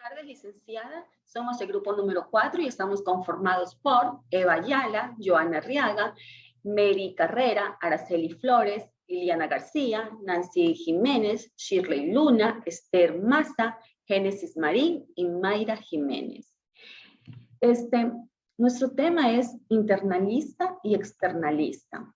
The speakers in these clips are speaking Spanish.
Tardes, licenciada. Somos el grupo número 4 y estamos conformados por Eva Ayala, Joana Arriaga, Mary Carrera, Araceli Flores, Liliana García, Nancy Jiménez, Shirley Luna, Esther Maza, Génesis Marín y Mayra Jiménez. Nuestro tema es internalista y externalista.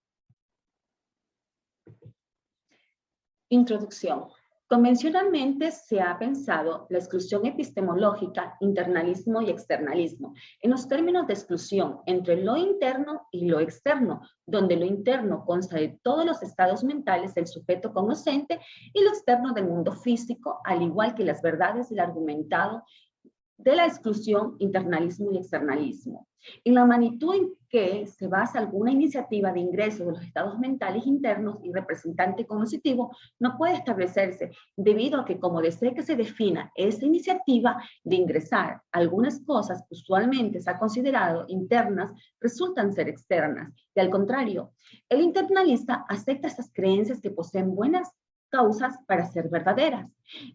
Introducción. Convencionalmente se ha pensado la exclusión epistemológica, internalismo y externalismo, en los términos de exclusión entre lo interno y lo externo, donde lo interno consta de todos los estados mentales del sujeto conocente y lo externo del mundo físico, al igual que las verdades del argumentado de la exclusión, internalismo y externalismo. En la magnitud en que se basa alguna iniciativa de ingreso de los estados mentales internos y representante cognitivo no puede establecerse debido a que como desee que se defina esta iniciativa de ingresar algunas cosas que usualmente se ha considerado internas resultan ser externas y al contrario, el internalista acepta estas creencias que poseen buenas causas para ser verdaderas.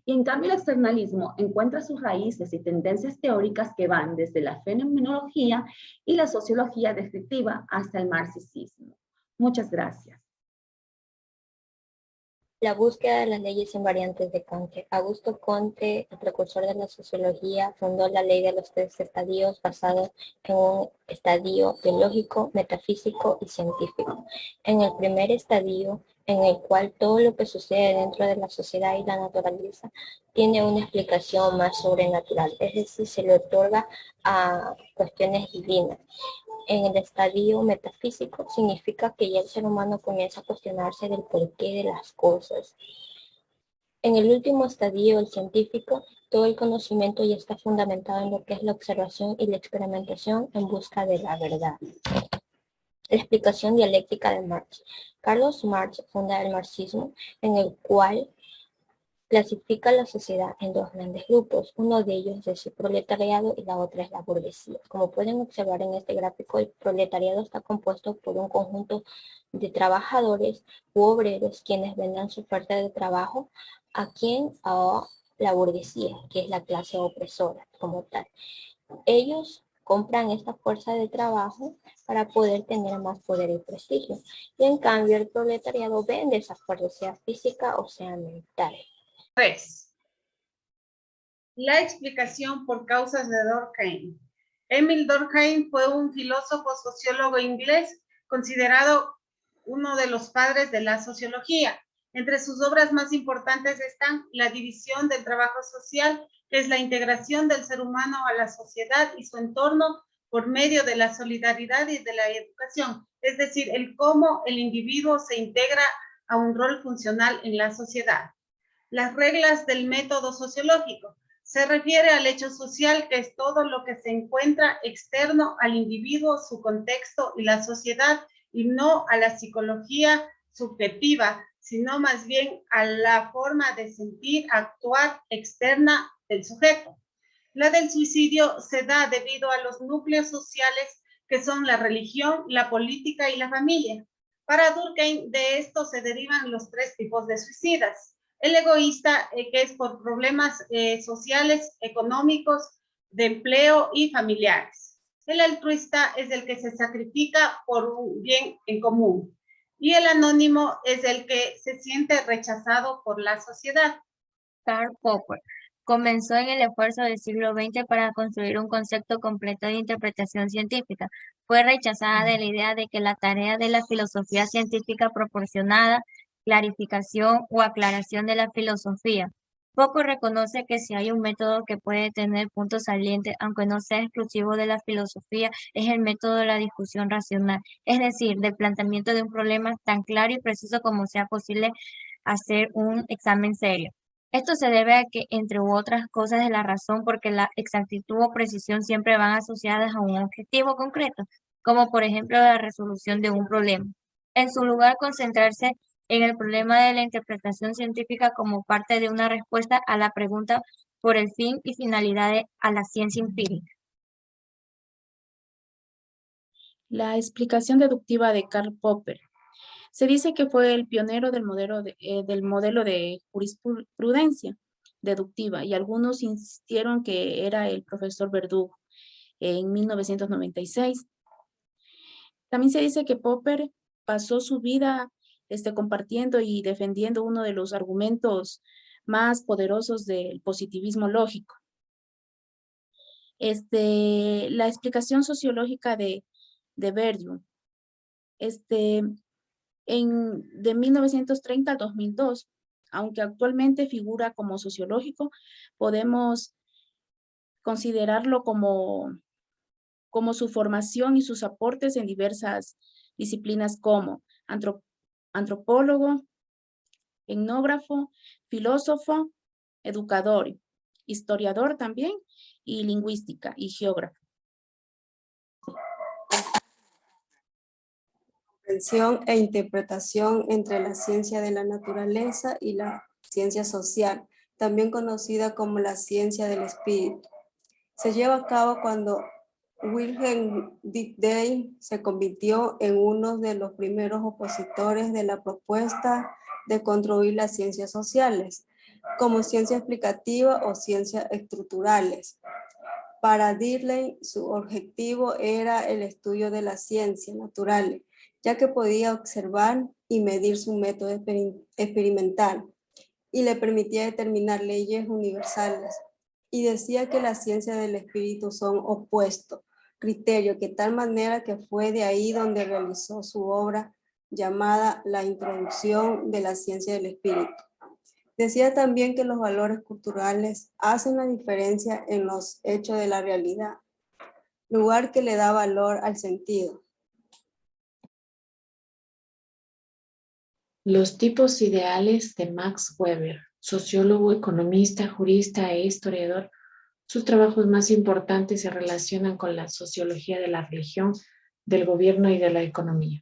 Y en cambio el externalismo encuentra sus raíces y tendencias teóricas que van desde la fenomenología y la sociología descriptiva hasta el marxismo. Muchas gracias. La búsqueda de las leyes invariantes de Comte. Augusto Comte, el precursor de la sociología, fundó la ley de los tres estadios basado en un estadio biológico, metafísico y científico. En el primer estadio, en el cual todo lo que sucede dentro de la sociedad y la naturaleza tiene una explicación más sobrenatural, es decir, se le otorga a cuestiones divinas. En el estadio metafísico significa que ya el ser humano comienza a cuestionarse del porqué de las cosas. En el último estadio, el científico, todo el conocimiento ya está fundamentado en lo que es la observación y la experimentación en busca de la verdad. La explicación dialéctica de Marx. Carlos Marx funda el marxismo, en el cual clasifica la sociedad en dos grandes grupos. Uno de ellos es el proletariado y la otra es la burguesía. Como pueden observar en este gráfico, el proletariado está compuesto por un conjunto de trabajadores u obreros quienes vendan su oferta de trabajo a la burguesía, que es la clase opresora como tal. Ellos compran esta fuerza de trabajo para poder tener más poder y prestigio. Y en cambio el proletariado vende esa fuerza, sea física o sea mental. 3. La explicación por causas de Durkheim. Emil Durkheim fue un filósofo sociólogo inglés considerado uno de los padres de la sociología. Entre sus obras más importantes están La división del trabajo social, que es la integración del ser humano a la sociedad y su entorno por medio de la solidaridad y de la educación, es decir, el cómo el individuo se integra a un rol funcional en la sociedad. Las reglas del método sociológico. Se refiere al hecho social, que es todo lo que se encuentra externo al individuo, su contexto y la sociedad, y no a la psicología subjetiva, sino más bien a la forma de sentir, actuar externa del sujeto. La del suicidio se da debido a los núcleos sociales que son la religión, la política y la familia. Para Durkheim, de esto se derivan los tres tipos de suicidas. El egoísta, que es por problemas sociales, económicos, de empleo y familiares. El altruista es el que se sacrifica por un bien en común. Y el anónimo es el que se siente rechazado por la sociedad. Karl Popper comenzó en el esfuerzo del siglo XX para construir un concepto completo de interpretación científica. Fue rechazada de la idea de que la tarea de la filosofía científica proporcionada clarificación o aclaración de la filosofía. Popper reconoce que si hay un método que puede tener puntos salientes, aunque no sea exclusivo de la filosofía, es el método de la discusión racional, es decir, del planteamiento de un problema tan claro y preciso como sea posible hacer un examen serio. Esto se debe a que, entre otras cosas, de la razón, porque la exactitud o precisión siempre van asociadas a un objetivo concreto, como por ejemplo la resolución de un problema. En su lugar, concentrarse en el problema de la interpretación científica como parte de una respuesta a la pregunta por el fin y finalidad a la ciencia empírica. La explicación deductiva de Karl Popper. Se dice que fue el pionero del modelo de jurisprudencia. deductiva, y algunos insistieron que era el profesor Verdugo en 1996. También se dice que Popper pasó su vida compartiendo y defendiendo uno de los argumentos más poderosos del positivismo lógico. La explicación sociológica de Verdugo, de 1930 al 2002, aunque actualmente figura como sociológico, podemos considerarlo como su formación y sus aportes en diversas disciplinas como antropólogo, etnógrafo, filósofo, educador, historiador también, y lingüística y geógrafo. Comprensión e interpretación entre la ciencia de la naturaleza y la ciencia social, también conocida como la ciencia del espíritu. Se lleva a cabo cuando Wilhelm Dilthey se convirtió en uno de los primeros opositores de la propuesta de construir las ciencias sociales como ciencia explicativa o ciencias estructurales. Para Dilthey, su objetivo era el estudio de las ciencias naturales, ya que podía observar y medir su método experimental y le permitía determinar leyes universales. Y decía que la ciencia del espíritu son opuestos, criterio que tal manera que fue de ahí donde realizó su obra llamada La Introducción de la Ciencia del Espíritu. Decía también que los valores culturales hacen la diferencia en los hechos de la realidad, lugar que le da valor al sentido. Los tipos ideales de Max Weber, sociólogo, economista, jurista e historiador. Sus trabajos más importantes se relacionan con la sociología de la religión, del gobierno y de la economía.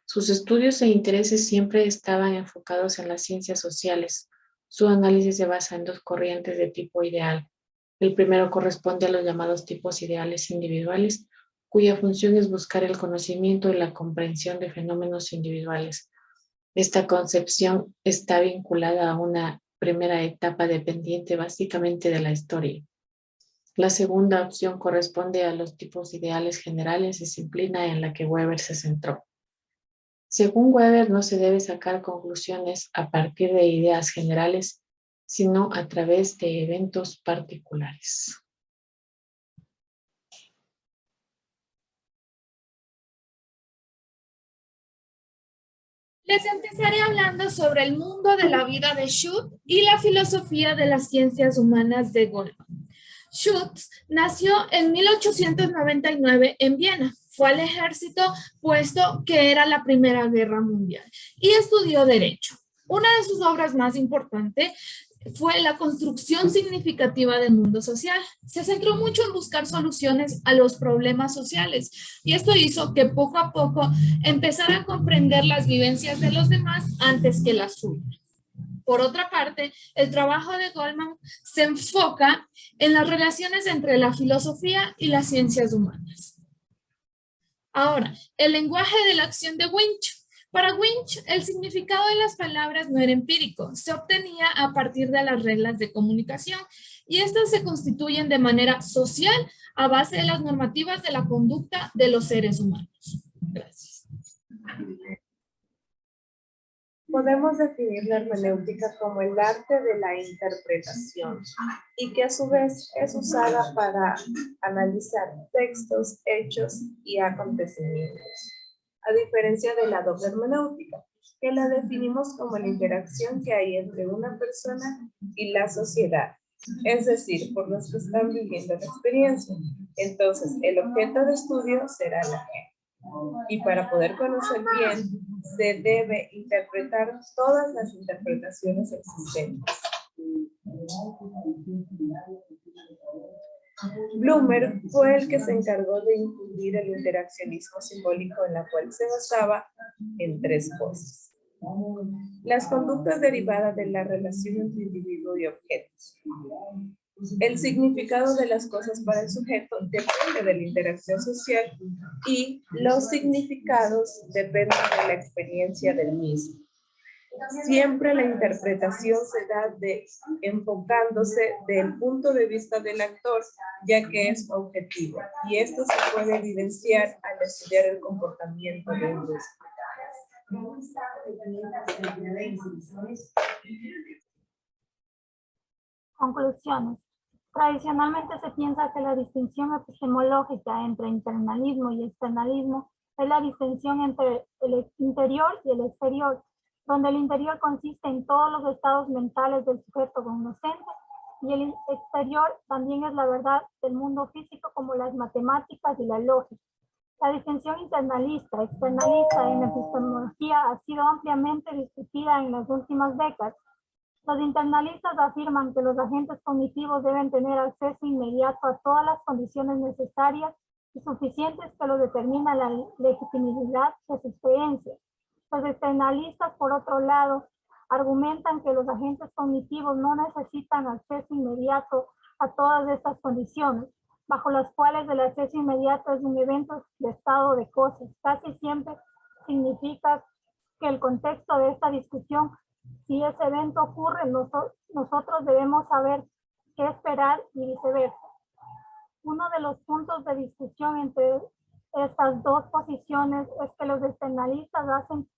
Sus estudios e intereses siempre estaban enfocados en las ciencias sociales. Su análisis se basa en dos corrientes de tipo ideal. El primero corresponde a los llamados tipos ideales individuales, cuya función es buscar el conocimiento y la comprensión de fenómenos individuales. Esta concepción está vinculada a una primera etapa dependiente básicamente de la historia. La segunda opción corresponde a los tipos ideales generales, disciplina en la que Weber se centró. Según Weber, no se debe sacar conclusiones a partir de ideas generales, sino a través de eventos particulares. Les empezaré hablando sobre el mundo de la vida de Schutz y la filosofía de las ciencias humanas de Goldman. Schutz nació en 1899 en Viena. Fue al ejército puesto que era la Primera Guerra Mundial y estudió Derecho. Una de sus obras más importantes fue la construcción significativa del mundo social. Se centró mucho en buscar soluciones a los problemas sociales y esto hizo que poco a poco empezara a comprender las vivencias de los demás antes que las suyas. Por otra parte, el trabajo de Goldman se enfoca en las relaciones entre la filosofía y las ciencias humanas. Ahora, el lenguaje de la acción de Winch. Para Winch, el significado de las palabras no era empírico, se obtenía a partir de las reglas de comunicación y estas se constituyen de manera social a base de las normativas de la conducta de los seres humanos. Gracias. Podemos definir la hermenéutica como el arte de la interpretación y que a su vez es usada para analizar textos, hechos y acontecimientos. A diferencia de la doble hermenéutica, que la definimos como la interacción que hay entre una persona y la sociedad, es decir, por los que están viviendo la experiencia. Entonces, el objeto de estudio será la gente. Y para poder conocer bien, se debe interpretar todas las interpretaciones existentes. Blumer fue el que se encargó de infundir el interaccionismo simbólico en la cual se basaba en tres cosas. Las conductas derivadas de la relación entre individuo y objetos. El significado de las cosas para el sujeto depende de la interacción social y los significados dependen de la experiencia del mismo. Siempre la interpretación se da enfocándose del punto de vista del actor, ya que es objetivo, y esto se puede evidenciar al estudiar el comportamiento del grupo. Conclusiones. Tradicionalmente se piensa que la distinción epistemológica entre internalismo y externalismo es la distinción entre el interior y el exterior, donde el interior consiste en todos los estados mentales del sujeto cognoscente y el exterior también es la verdad del mundo físico como las matemáticas y la lógica. La distinción internalista, externalista en epistemología ha sido ampliamente discutida en las últimas décadas. Los internalistas afirman que los agentes cognitivos deben tener acceso inmediato a todas las condiciones necesarias y suficientes que lo determina la legitimidad de sus creencias. Los externalistas, por otro lado, argumentan que los agentes cognitivos no necesitan acceso inmediato a todas estas condiciones, bajo las cuales el acceso inmediato es un evento de estado de cosas. Casi siempre significa que el contexto de esta discusión, si ese evento ocurre, nosotros debemos saber qué esperar y viceversa. Uno de los puntos de discusión entre estas dos posiciones es que los externalistas hacen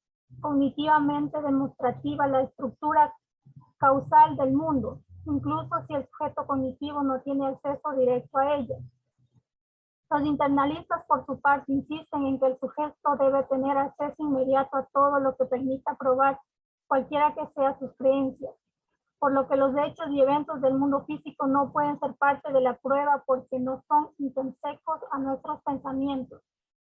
cognitivamente demostrativa la estructura causal del mundo, incluso si el sujeto cognitivo no tiene acceso directo a ella. Los internalistas, por su parte, insisten en que el sujeto debe tener acceso inmediato a todo lo que permita probar cualquiera que sea sus creencias, por lo que los hechos y eventos del mundo físico no pueden ser parte de la prueba porque no son intrínsecos a nuestros pensamientos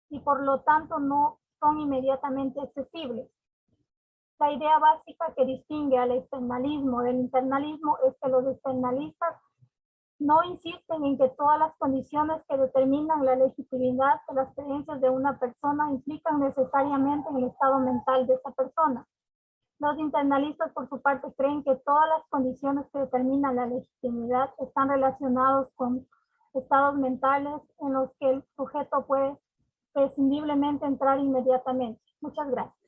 y por lo tanto no son inmediatamente accesibles. La idea básica que distingue al externalismo del internalismo es que los externalistas no insisten en que todas las condiciones que determinan la legitimidad de las creencias de una persona implican necesariamente en el estado mental de esa persona. Los internalistas, por su parte, creen que todas las condiciones que determinan la legitimidad están relacionados con estados mentales en los que el sujeto puede prescindiblemente entrar inmediatamente. Muchas gracias.